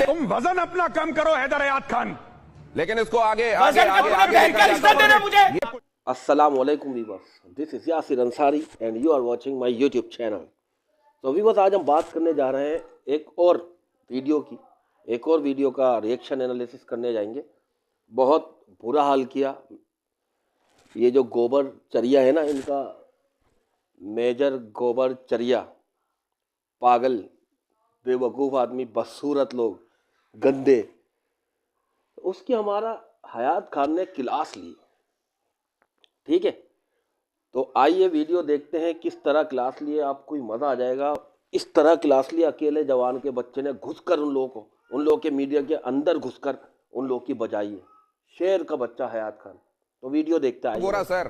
तुम वजन अपना कम करो हैदर हयात खान, लेकिन इसको आगे अस्सलाम वालेकुम viewers, this is Yasir Ansari and you are watching my YouTube channel. तो वीवर्स, आज हम बात करने जा रहे हैं एक और वीडियो का रिएक्शन एनालिसिस करने जाएंगे। बहुत बुरा हाल किया ये जो गोबर चरिया है ना, इनका मेजर गोबर चरिया, पागल बेवकूफ़ आदमी, बदसूरत लोग, गंदे, उसकी हमारा हयात खान ने क्लास ली। ठीक है, तो आइए वीडियो देखते हैं किस तरह क्लास लिए, आपको मज़ा आ जाएगा। इस तरह क्लास लिए अकेले जवान के बच्चे ने घुसकर उन लोगों के मीडिया के अंदर घुसकर उन लोगों की बजाई है। शेर का बच्चा हयात खान। तो वीडियो देखते हैं। गोरा सर,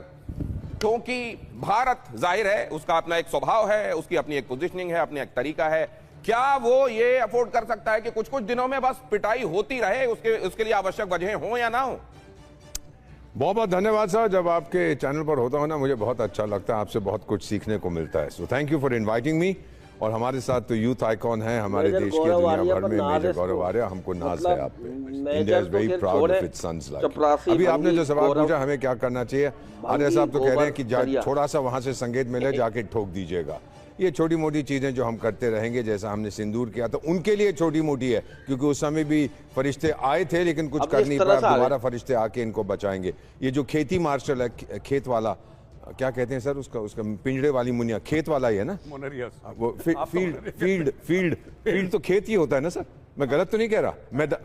क्योंकि भारत जाहिर है उसका अपना एक स्वभाव है, उसकी अपनी एक पोजीशनिंग है, अपनी एक तरीका है। क्या वो ये अफोर्ड कर सकता है कि कुछ कुछ दिनों में बस पिटाई होती रहे, उसके लिए आवश्यक वजह हो या ना हो? बहुत बहुत धन्यवाद सर। जब आपके चैनल पर होता हूं ना, मुझे बहुत अच्छा लगता है, आपसे बहुत कुछ सीखने को मिलता है। So thank you for inviting me. और हमारे साथ तो यूथ आइकॉन है हमारे देश के, दुनिया भर में मेजर गौरव आर्या। हमको नाज है आप पे। India is very proud of its sons. Like अभी आपने जो सवाल पूछा हमें क्या करना चाहिए, आर्या साहब तो कह रहे हैं कि थोड़ा सा वहां से संकेत मिले जाके ठोक दीजिएगा। ये छोटी मोटी चीजें जो हम करते रहेंगे, जैसा हमने सिंदूर किया था, उनके लिए छोटी मोटी है, क्योंकि उस समय भी फरिश्ते आए थे लेकिन कुछ कर नहीं पाए। दोबारा फरिश्ते आके इनको बचाएंगे। ये जो खेती मार्शल है, खेत वाला क्या कहते हैं सर उसका पिंजड़े वाली मुनिया, खेत वाला ही है ना, वो फील्ड तो खेत ही होता है ना सर, मैं गलत तो नहीं कह रहा?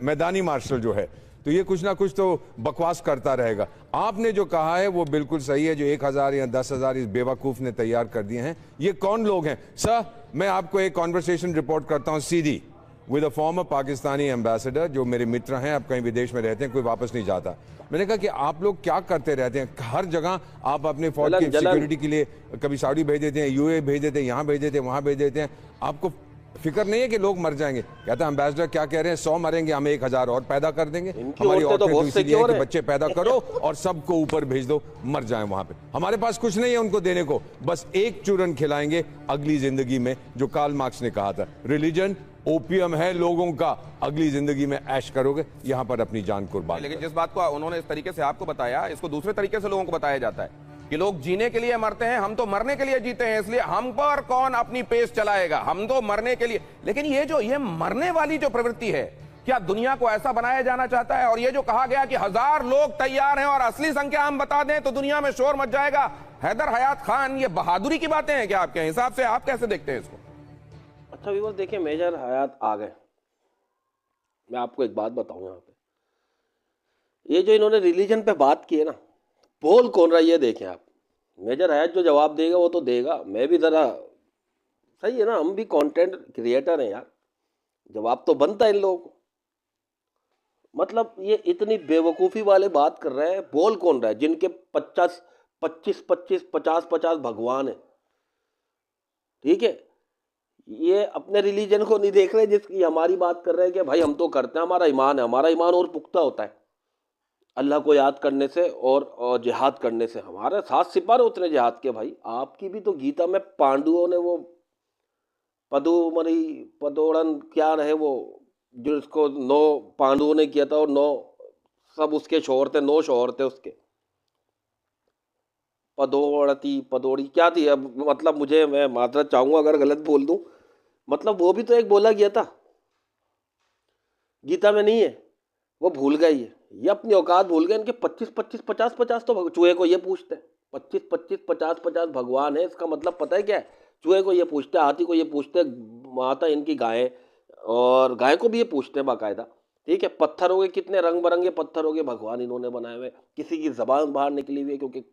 मैदानी मार्शल जो है, तो ये कुछ ना कुछ तो बकवास करता रहेगा। आपने जो कहा है वो बिल्कुल सही है। जो 1000 या 10,000 इस बेवकूफ ने तैयार कर दिए हैं, ये कौन लोग हैं सर? मैं आपको एक कॉन्वर्सेशन रिपोर्ट करता हूं सीधी with a former Pakistani ambassador, जो मेरे मित्र हैं, अब कहीं विदेश में रहते हैं, कोई वापस नहीं जाता। मैंने कहा कि आप लोग क्या करते रहते हैं? हर जगह आप अपने फौज की सिक्योरिटी के लिए कभी सऊदी भेज देते हैं, यूए भेज देते हैं, यहाँ भेज देते हैं, वहाँ भेज देते हैं। आपको फिक्र नहीं है कि लोग मर जाएंगे? कहता है एम्बेसडर क्या कह रहे हैं, 100 मरेंगे, हम 1000 और पैदा कर देंगे। हमारी औरतें तो इसलिए है कि बच्चे पैदा करो और सबको ऊपर भेज दो, मर जाएं वहां पे। हमारे पास कुछ नहीं है उनको देने को, बस एक चूरन खिलाएंगे अगली जिंदगी में, जो कार्ल मार्क्स ने कहा था, रिलीजन ओपियम है लोगों का, अगली जिंदगी में ऐश करोगे, यहां पर अपनी जान कुर्बान। लेकिन जिस बात को उन्होंने इस तरीके से आपको बताया, इसको दूसरे तरीके से लोगों को बताया जाता है कि लोग जीने के लिए मरते हैं, हम तो मरने के लिए जीते हैं, इसलिए हम पर कौन अपनी पेस चलाएगा, हम तो मरने के लिए। लेकिन ये मरने वाली जो प्रवृत्ति है, क्या दुनिया को ऐसा बनाया जाना चाहता है? और ये जो कहा गया कि 1000 लोग तैयार हैं और असली संख्या हम बता दें तो दुनिया में शोर मच जाएगा, हैदर हयात खान, ये बहादुरी की बातें हैं क्या आपके हिसाब से? आप कैसे देखते हैं इसको? अच्छा व्यूअर्स, देखिए, मेजर हयात आ गए। मैं आपको एक बात बताऊं, यहाँ पे ये जो इन्होंने रिलीजन पे बात की है ना, बोल कौन रहा है ये देखें आप। मेजर हयात जो जवाब देगा वो तो देगा, मैं भी ज़रा सही है ना, हम भी कंटेंट क्रिएटर हैं यार, जवाब तो बनता है इन लोगों को। मतलब ये इतनी बेवकूफ़ी वाले बात कर रहे हैं, बोल कौन रहा है? जिनके 50 भगवान है। ठीक है, ये अपने रिलीजन को नहीं देख रहे, जिसकी हमारी बात कर रहे हैं कि भाई हम तो करते हैं, हमारा ईमान है। हमारा ईमान और पुख्ता होता है अल्लाह को याद करने से और जिहाद करने से। हमारे 7 सिपारे उतने जिहाद के भाई। आपकी भी तो गीता में पांडवों ने वो पदोड़न क्या रहे वो, जो इसको 9 पांडवों ने किया था और 9 सब उसके शौहर थे, 9 शौहर थे उसके। पदोड़ी क्या थी अब, मतलब मैं माजरत चाहूँगा अगर गलत बोल दूँ, मतलब वो भी तो एक बोला गया था, गीता में नहीं है, वो भूल गए। ये अपनी औकात भूल गए। इनके 50 तो चूहे को ये पूछते हैं, 50 भगवान है। इसका मतलब पता है क्या है? चूहे को ये पूछते हैं, हाथी को ये पूछते हैं, माता इनकी गायें, और गाय को भी ये पूछते हैं बाकायदा। ठीक है, पत्थर हो गए, कितने रंग बिरंगे पत्थर हो गए, भगवान इन्होंने बनाए हुए। किसी की जबान बाहर निकली हुई है क्योंकि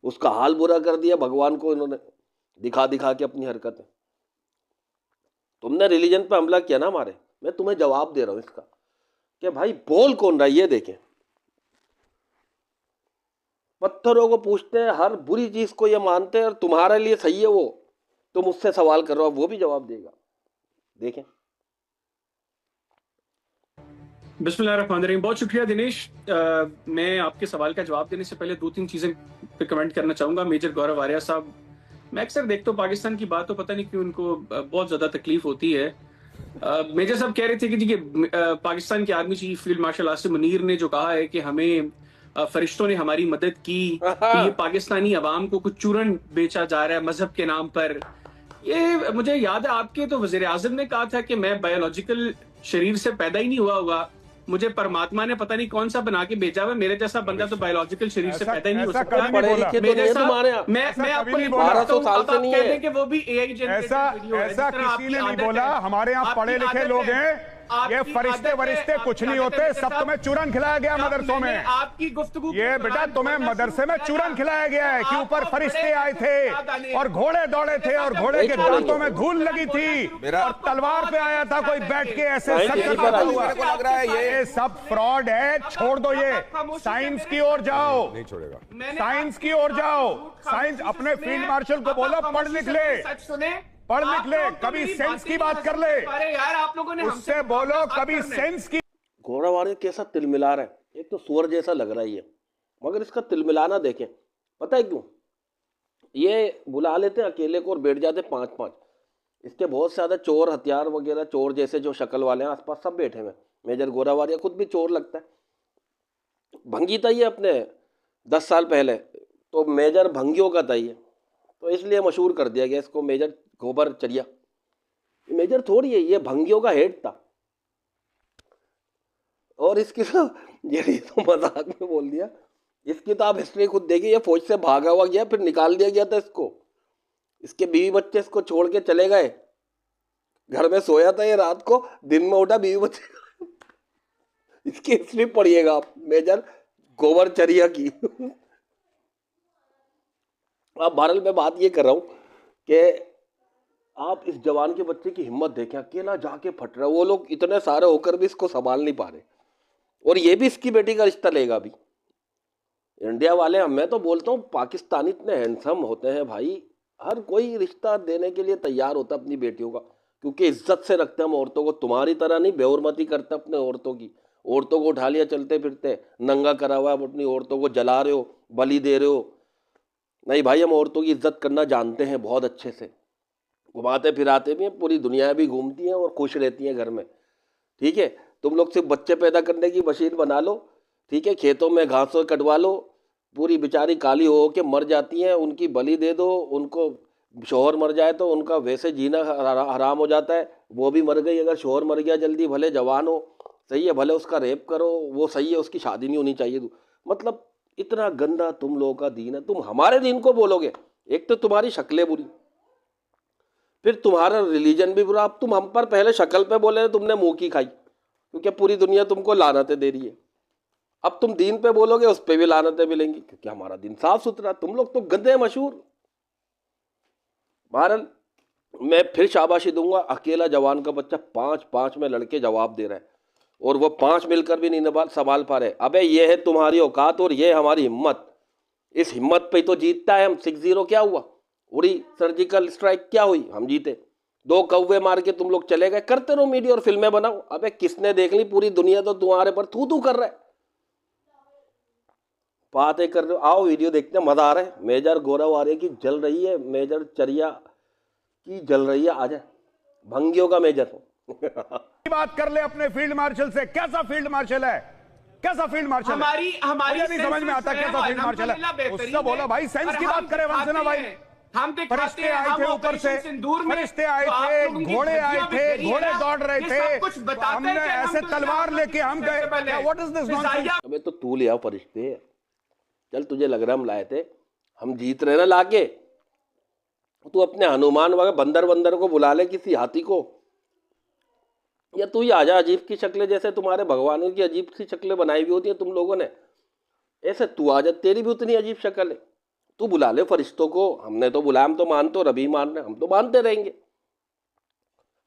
उसका हाल बुरा कर दिया भगवान को इन्होंने, दिखा के अपनी हरकतें। तुमने रिलीजन पे हमला किया ना हमारे, मैं तुम्हें जवाब दे रहा हूं इसका कि भाई बोल कौन रहा है ये देखें। पत्थरों को पूछते हैं, हर बुरी चीज को ये मानते हैं, और तुम्हारे लिए सही है वो, तुम उससे सवाल कर रहे हो, वो भी जवाब देगा। देखें। बिस्मिल्लाहिर्रहमानिर्रहीम। बहुत शुक्रिया दिनेश। मैं आपके सवाल का जवाब देने से पहले 2-3 चीजें पे कमेंट करना चाहूंगा। मेजर गौरव आर्या साहब, मैं अक्सर देखता हूँ पाकिस्तान की बात तो पता नहीं क्यों उनको बहुत ज्यादा तकलीफ होती है। मेजर साहब कह रहे थे कि देखिए पाकिस्तान के army chief field marshal Asim Munir ने जो कहा है कि हमें फरिश्तों ने हमारी मदद की कि ये पाकिस्तानी अवाम को कुछ चूरन बेचा जा रहा है मजहब के नाम पर। ये मुझे याद है आपके तो वजीर आजम ने कहा था कि मैं बायोलॉजिकल शरीर से पैदा ही नहीं हुआ, मुझे परमात्मा ने पता नहीं कौन सा बना के भेजा हुआ, मेरे जैसा बंदा तो बायोलॉजिकल शरीर से पैदा ही नहीं हो ऐसा सकता। कभी नहीं बोला। पढ़े लिखे तो नहीं है तुम्हारे यहाँ। मैं आपको एक 1200 साल से नहीं है। कि वो भी AI ऐसा किसी ने नहीं बोला। हमारे यहाँ पढ़े लिखे लोग हैं, ये फरिश्ते वरिश्ते कुछ नहीं होते, सब तुम्हें चूरन खिलाया गया मदरसों में। आपकी गुफ्तगू ये बेटा तुम्हें मदरसे में चूरन खिलाया गया है कि ऊपर फरिश्ते आए थे और घोड़े दौड़े थे और घोड़े के दांतों में धूल लगी थी और तलवार पे आया था कोई बैठ के ऐसे सर करता हुआ। मेरे को लग रहा है ये सब फ्रॉड है, छोड़ दो ये। साइंस की ओर जाओ, नहीं छोड़ेगा। साइंस की ओर जाओ। साइंस अपने फील्ड मार्शल को बोलो पढ़ लिख ले, सच सुने, पढ़ लिख ले, कभी सेंस की बात कर ले। अरे यार आप लोगों ने उससे बोलो कभी सेंस की। घोड़ावाड़ी कैसा तिलमिला रहा है, एक तो सुअर जैसा लग रहा है ये, मगर इसका तिलमिलाना देखें। पता है क्यों? ये बुला लेते हैं अकेले को और बैठ जाते 5-5। इसके बहुत ज्यादा चोर हथियार वगैरह, चोर जैसे जो शक्ल वाले हैं आसपास सब बैठे हुए। मेजर गोरावारिया खुद भी चोर लगता है। भंगी था ये अपने 10 साल पहले, तो मेजर भंगियों का था ये, तो इसलिए मशहूर कर दिया गया इसको मेजर गोबर चरिया। मेजर थोड़ी है, ये भंगियों का हेड था। और इसकी तो ये तो मजाक में बोल दिया, इसकी तो आप हिस्ट्री खुद देखिए। ये फौज से भागा हुआ गया, फिर निकाल दिया गया था इसको। इसके बीवी बच्चे इसको छोड़ के चले गए, घर में सोया था ये, रात को दिन में उठा बीवी बच्चे। इसकी हिस्ट्री पढ़िएगा आप मेजर गोबर चरिया की। अब बहरहाल मैं बात ये कर रहा हूं कि आप इस जवान के बच्चे की हिम्मत देखें, अकेला जाके फट रहा है। वो लोग इतने सारे होकर भी इसको संभाल नहीं पा रहे, और ये भी इसकी बेटी का रिश्ता लेगा अभी। इंडिया वाले, मैं तो बोलता हूँ पाकिस्तानी इतने हैंडसम होते हैं भाई, हर कोई रिश्ता देने के लिए तैयार होता है अपनी बेटियों का, क्योंकि इज्जत से रखते हैं हम औरतों को। तुम्हारी तरह नहीं बेहुरमती करते अपने औरतों की। औरतों को उठा लिया चलते फिरते, नंगा करा हुआ, आप अपनी औरतों को जला रहे हो, बलि दे रहे हो। नहीं भाई, हम औरतों की इज्जत करना जानते हैं बहुत अच्छे से। घुमाते फिराते भी हैं, पूरी दुनिया भी घूमती हैं और खुश रहती हैं घर में। ठीक है, तुम लोग सिर्फ बच्चे पैदा करने की मशीन बना लो, ठीक है, खेतों में घास कटवा लो, पूरी बेचारी काली हो के मर जाती हैं, उनकी बलि दे दो। उनको शोहर मर जाए तो उनका वैसे जीना हराम हो जाता है। वो भी मर गई, अगर शोहर मर गया जल्दी, भले जवान हो, सही है, भले उसका रेप करो, वो सही है, उसकी शादी नहीं होनी चाहिए। मतलब इतना गंदा तुम लोगों का दीन है। तुम हमारे दीन को बोलोगे, एक तो तुम्हारी शक्लें बुरी, फिर तुम्हारा रिलीजन भी बुरा। अब तुम हम पर पहले शक्ल पे बोले तुमने मुंह की खाई, क्योंकि पूरी दुनिया तुमको लानतें दे रही है। अब तुम दीन पे बोलोगे, उस पे भी लानतें मिलेंगी, क्योंकि हमारा दीन साफ सुथरा। तुम लोग तो गंदे मशहूर। बहरहाल मैं फिर शाबाशी दूंगा, अकेला जवान का बच्चा 5-5 में लड़के जवाब दे रहा है, और वो 5 मिलकर भी नहीं संभाल पा रहे। अबे ये है तुम्हारी औकात और ये हमारी हिम्मत। इस हिम्मत पे तो जीतता है हम। 6-0 क्या हुआ? उड़ी सर्जिकल स्ट्राइक क्या हुई? हम जीते। 2 कौवे मार के तुम लोग चले गए। करते रहो मीडिया और फिल्में बनाओ। अबे किसने देख ली? पूरी दुनिया तो तुम्हारे पर थू थू कर रहा है। बातें कर रहे हो, आओ वीडियो देखते हैं, मजा आ रहा है। मेजर गोरावारे की जल रही है, मेजर चरिया की जल रही है। आजा भंगियों का मेजर। बात कर ले अपने फील्ड मार्शल से। कैसा फील्ड मार्शल है? कैसा फील्ड मार्शल? हमारी मुझे नहीं समझ में आता कैसा फील्ड मार्शल है। उससे बोलो भाई, सेंस की बात करे वंसना भाई। हम फरिश्ते आए थे ऊपर से, फरिश्ते आए थे, घोड़े आए थे, घोड़े दौड़ रहे थे, हमने ऐसे तलवार लेके हम गए। What is this nonsense? अबे तो तू ले आओ फरिश्ते। चल, तुझे लग रहा है हम लाए थे, हम जीत रहे ना लाके। तू अपने हनुमान वगैरह बंदर को बुला ले, किसी हाथी को, या तू ही आजा। अजीब की शक्लें, जैसे तुम्हारे भगवानों की अजीब सी शक्लें बनाई हुई होती है तुम लोगों ने, ऐसे तू आजा, तेरी भी उतनी अजीब शक्ल है। तू बुला ले फरिश्तों को। हमने तो बुलाया, हम तो मानते, और अभी मान रहे, हम तो मानते रहेंगे।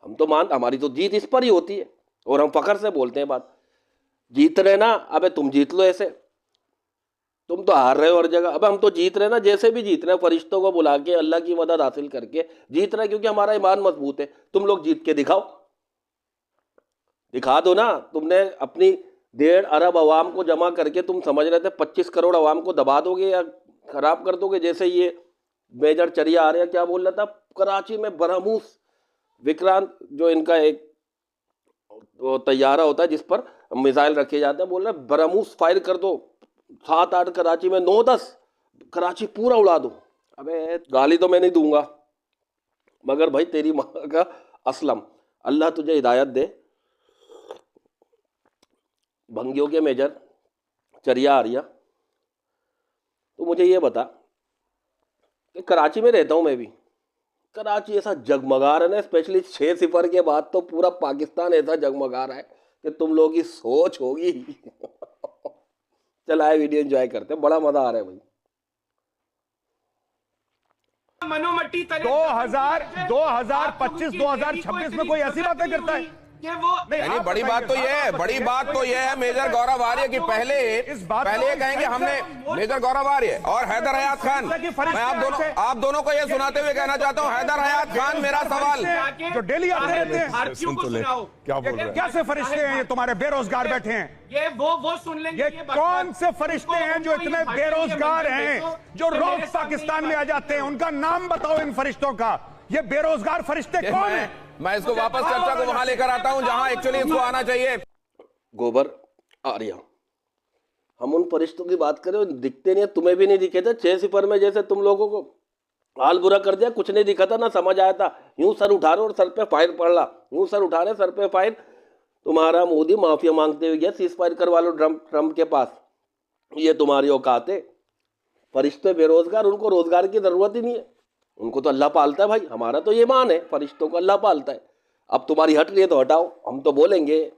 हम तो हमारी तो जीत इस पर ही होती है, और हम फखर से बोलते हैं बात। जीत रहे ना, अबे तुम जीत लो ऐसे। तुम तो हार रहे हो हर जगह। अब हम तो जीत रहे ना, जैसे भी जीत रहे हैं, फरिश्तों को बुला के, अल्लाह की मदद हासिल करके जीत रहे हैं, क्योंकि हमारा ईमान मजबूत है। तुम लोग जीत के दिखाओ, दिखा दो ना। तुमने अपनी 1.5 अरब अवाम को जमा करके तुम समझ रहे थे 25 करोड़ अवाम को दबा दोगे या खराब कर दोगे। जैसे ये मेजर चरिया आ रहा, क्या बोल रहा था, कराची में बरहमूस विक्रांत, जो इनका एक वो तैयारा होता है जिस पर मिसाइल रखे जाते हैं, बोल रहे ब्रह्मोस फायर कर दो, 7-8 कराची में, 9-10 कराची पूरा उड़ा दो। अबे गाली तो मैं नहीं दूंगा, मगर भाई तेरी माँ का असलम, अल्लाह तुझे हिदायत दे। भंगियों के मेजर चरिया आरिया, तो मुझे ये बता कि कराची में रहता हूँ मैं भी, कराची ऐसा जगमगा रहा है ना, स्पेशली 6-0 के बाद तो पूरा पाकिस्तान ऐसा जगमगा रहा है कि तुम लोगों की सोच होगी। चलाए वीडियो एंजॉय करते हैं, बड़ा मजा आ रहा है भाई। 2025-2026 में कोई ऐसी बातें करता है? नहीं, बड़ी बात तो ये है मेजर गौरव आर्य की पहले ये कहेंगे हमने, मेजर गौरव आर्य और हैदर हयात खान, मैं आप दोनों को ये सुनाते हुए कहना चाहता हूँ, हैदर हयात खान, मेरा सवाल जो डेली आते रहते हैं, क्या बोल रहे हैं? कैसे फरिश्ते हैं ये तुम्हारे बेरोजगार बैठे हैं? ये वो सुन लेंगे। ये कौन से फरिश्ते हैं जो इतने बेरोजगार हैं, जो रोज पाकिस्तान में आ जाते हैं? उनका नाम बताओ इन फरिश्तों का। ये बेरोजगार फरिश्ते कौन हैं? मैं इसको वापस चर्चा को वहां लेकर आता हूं जहां एक्चुअली इसको आना चाहिए। गोबर आर्या, हम उन फरिश्तों की बात करें, दिखते नहीं है, तुम्हें भी नहीं दिखे थे 6-0 में, जैसे तुम लोगों को हाल बुरा कर दिया, कुछ नहीं दिखा था ना समझ आया था, यूं सर उठा रहे और सर पे फायर पड़ रहा, यूं सर उठा रहे सर पे फायर। तुम्हारा मोदी माफिया मांगते हुए गया, सीज फायर करवा लो ट्रम्प के पास, ये तुम्हारी औकात है। फरिश्ते बेरोजगार, उनको रोजगार की जरूरत ही नहीं है, उनको तो अल्लाह पालता है भाई। हमारा तो ये मान है, फरिश्तों को अल्लाह पालता है। अब तुम्हारी हट रही है तो हटाओ, हम तो बोलेंगे,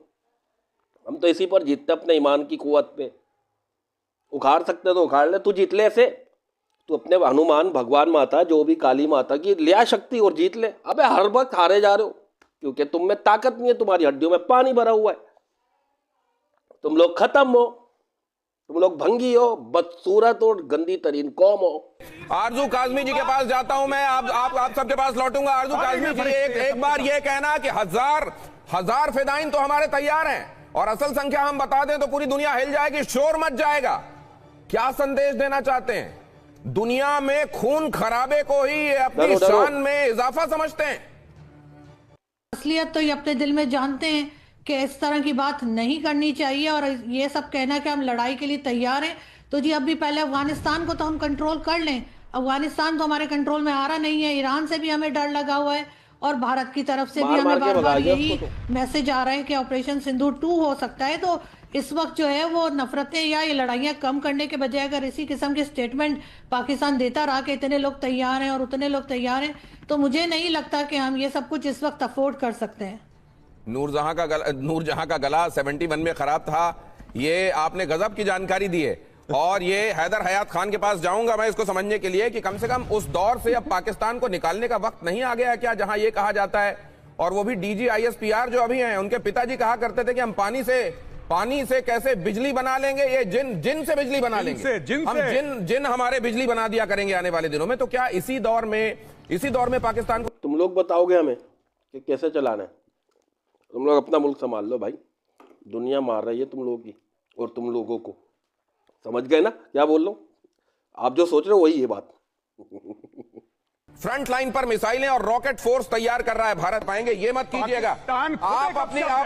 हम तो इसी पर जीतते अपने ईमान की कुव्वत पे। उखाड़ सकते तो उखाड़ ले, तू जीत ले ऐसे, तू अपने हनुमान भगवान माता जो भी काली माता की लिया शक्ति और जीत ले। अबे हर वक्त हारे जा रहे हो क्योंकि तुम में ताकत नहीं है, तुम्हारी हड्डियों में पानी भरा हुआ है, तुम लोग खत्म हो, तुम लोग भंगी हो, बदसूरत और गंदी तरीन कौम हो। आरजू काजमी जी के पास जाता हूं मैं, आप सबके पास लौटूंगा। आरजू काजमी जी, एक बार ये कहना कि हजार फिदाइन तो हमारे तैयार हैं और असल संख्या हम बता दें तो पूरी दुनिया हिल जाएगी, शोर मच जाएगा। क्या संदेश देना चाहते हैं? दुनिया में खून खराबे को ही अपनी शान में इजाफा समझते हैं। असलियत तो ये अपने दिल में जानते हैं कि इस तरह की बात नहीं करनी चाहिए, और ये सब कहना कि हम लड़ाई के लिए तैयार हैं, तो जी अभी पहले अफगानिस्तान को तो हम कंट्रोल कर लें। अफगानिस्तान तो हमारे कंट्रोल में आ रहा नहीं है, ईरान से भी हमें डर लगा हुआ है और भारत की तरफ से भी हमें बार बार यही मैसेज आ रहा है कि ऑपरेशन सिंदूर 2 हो सकता है। तो इस वक्त जो है वो नफरतें या ये लड़ाइयाँ कम करने के बजाय अगर इसी किस्म के स्टेटमेंट पाकिस्तान देता रहा कि इतने लोग तैयार हैं और उतने लोग तैयार हैं, तो मुझे नहीं लगता कि हम ये सब कुछ इस वक्त अफोर्ड कर सकते हैं। नूरजहां का गला 71 में खराब था, ये आपने गजब की जानकारी दी है। और ये हैदर हयात खान के पास जाऊंगा मैं इसको समझने के लिए कि कम से कम उस दौर से अब पाकिस्तान को निकालने का वक्त नहीं आ गया क्या जहां ये कहा जाता है, और वो भी डीजी ISPR जो अभी हैं, उनके पिताजी कहा करते थे कि हम पानी से कैसे बिजली बना लेंगे, ये जिन से बिजली बना लेंगे, हम जिन हमारे बिजली बना दिया करेंगे आने वाले दिनों में। तो क्या इसी दौर में पाकिस्तान को तुम लोग बताओगे हमें कि कैसे चलाना है? तुम लोग अपना मुल्क संभाल लो भाई, दुनिया मार रही है तुम लोगों की और तुम लोगों को। समझ गए ना क्या बोल रहा हूं? आप जो सोच रहे हो वही है बात। फ्रंट लाइन पर मिसाइलें और रॉकेट फोर्स तैयार कर रहा है भारत, पाएंगे ये मत कीजिएगा। आप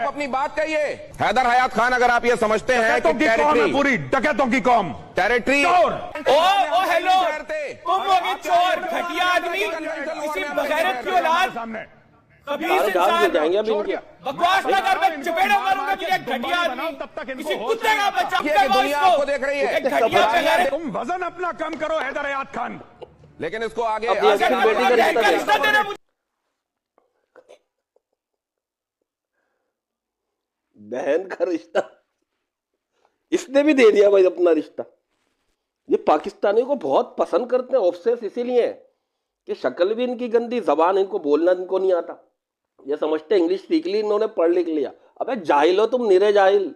अपनी बात कहिए। हैदर हयात खान, अगर आप ये समझते हैं कि टेरिटरी पूरी डकैतों की कौम, टेरिटरी ओ हेलो, तुम लोग चोर, घटिया आदमी, किसी बगैरत की औलाद, खबीस इंसान, जाएंगे अभी इनके। बकवास ना कर, मैं चपेड़ा मारूंगा कि एक घटिया आदमी, किसी कुत्ते का बच्चा, दुनिया आपको देख रही है। तुम वजन अपना कम करो हैदर हयात खान, लेकिन इसको आगे बहन का रिश्ता इसने भी दे दिया भाई अपना रिश्ता। ये पाकिस्तानी को बहुत पसंद करते हैं, ऑब्सेस इसीलिए है कि शक्ल भी इनकी गंदी, जबान इनको बोलना इनको नहीं आता, ये समझते इंग्लिश सीख ली इन्होंने, पढ़ लिख लिया। अबे जाहिल हो तुम, निरे जाहिल।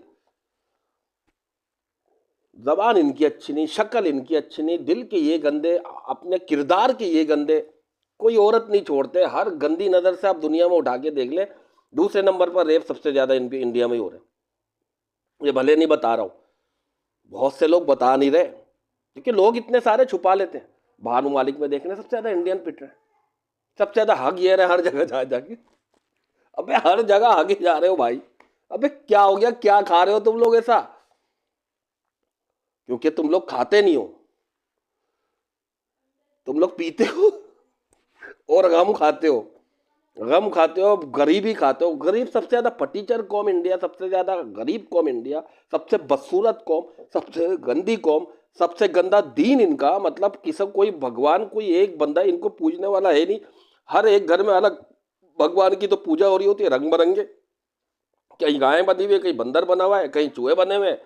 जबान इनकी अच्छी नहीं, शक्ल इनकी अच्छी नहीं, दिल के ये गंदे, अपने किरदार के ये गंदे, कोई औरत नहीं छोड़ते। हर गंदी नज़र से आप दुनिया में उठा के देख ले, दूसरे नंबर पर रेप सबसे ज़्यादा इंडिया में ही हो रहे हैं। ये भले नहीं बता रहा हूँ, बहुत से लोग बता नहीं रहे क्योंकि लोग इतने सारे छुपा लेते हैं। बाहर ममालिक में देखने सबसे ज़्यादा इंडियन पिट रहे हैं, सबसे ज़्यादा हक ये रहे हर जगह जा जाके। अबे हर जगह हक ही जा रहे हो भाई। अबे क्या हो गया, क्या खा रहे हो तुम लोग ऐसा? क्योंकि तुम लोग खाते नहीं हो, तुम लोग पीते हो और गम खाते हो, गम खाते हो, गरीबी खाते हो। गरीब सबसे ज्यादा फटीचर कौम इंडिया, सबसे ज्यादा गरीब कौम इंडिया, सबसे बदसूरत कौम, सबसे गंदी कौम, सबसे गंदा दीन इनका। मतलब किसी कोई भगवान, कोई एक बंदा इनको पूजने वाला है नहीं। हर एक घर में अलग भगवान की तो पूजा हो रही होती है, रंग बिरंगे। कहीं गायें बनी हुई है, कहीं बंदर बना हुआ है, कहीं चूहे बने हुए हैं,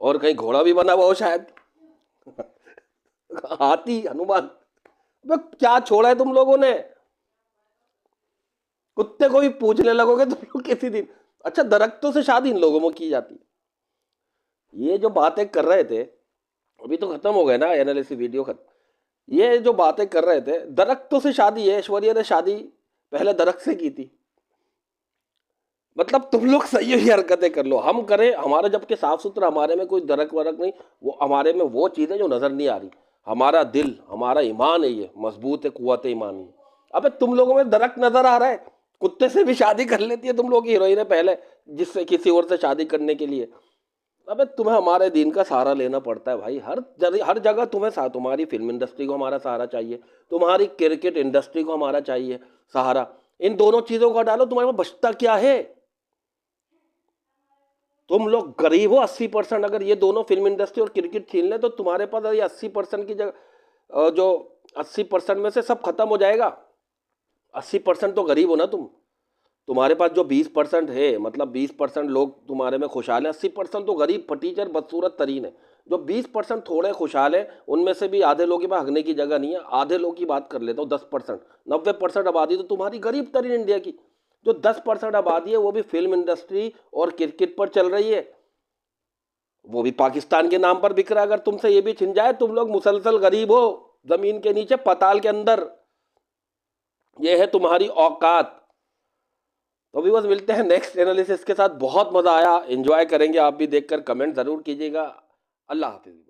और कहीं घोड़ा भी बना हुआ हो शायद हाथी, हनुमान। क्या छोड़ा है तुम लोगों ने? कुत्ते को भी पूछने लगोगे तुम लोग किसी दिन। अच्छा, दरख्तों से शादी इन लोगों में की जाती है। ये जो बातें कर रहे थे, अभी तो खत्म हो गए ना एनालिसिस वीडियो खत्म। ये जो बातें कर रहे थे, दरख्तों से शादी है। ऐश्वर्या ने शादी पहले दरख्त से की थी। मतलब तुम लोग सही ही हरकतें कर लो, हम करें हमारा, जबकि साफ सुथरा, हमारे में कोई दरक वरक नहीं। वो हमारे में वो चीज़ें जो नज़र नहीं आ रही। हमारा दिल, हमारा ईमान है, ये मजबूत है, कुव्वत ईमान है। अबे तुम लोगों में दरक नजर आ रहा है। कुत्ते से भी शादी कर लेती है तुम लोग की हीरोइन पहले, जिससे किसी और से शादी करने के लिए। अबे तुम्हें हमारे दीन का सहारा लेना पड़ता है भाई। हर जगह तुम्हें तुम्हारी फिल्म इंडस्ट्री को हमारा सहारा चाहिए, तुम्हारी क्रिकेट इंडस्ट्री को हमारा चाहिए सहारा। इन दोनों चीज़ों को डालो, तुम्हारे पास बचता क्या है? तुम लोग गरीब हो 80%। अगर ये दोनों फिल्म इंडस्ट्री और क्रिकेट छीन ले तो तुम्हारे पास ये 80% की जगह, जो 80% में से सब खत्म हो जाएगा। 80% तो गरीब हो ना तुम। तुम्हारे पास जो 20% है, मतलब 20% लोग तुम्हारे में खुशहाल है, 80% तो गरीब फटीचर बदसूरत तरीन है। जो 20% थोड़े खुशहाल है, उनमें से भी आधे लोगों के पास हगने की जगह नहीं है। आधे लोग की बात कर लेता हूँ, 10%। 90% आबादी तो तुम्हारी गरीब तरीन इंडिया की। जो 10% आबादी है वो भी फिल्म इंडस्ट्री और क्रिकेट पर चल रही है, वो भी पाकिस्तान के नाम पर बिक रहा है। अगर तुमसे ये भी छिन जाए, तुम लोग मुसलसल गरीब हो, जमीन के नीचे, पताल के अंदर। ये है तुम्हारी औकात। तो भी बस मिलते हैं नेक्स्ट एनालिसिस के साथ। बहुत मजा आया, एंजॉय करेंगे आप भी देखकर, कमेंट जरूर कीजिएगा। अल्लाह हाफिज।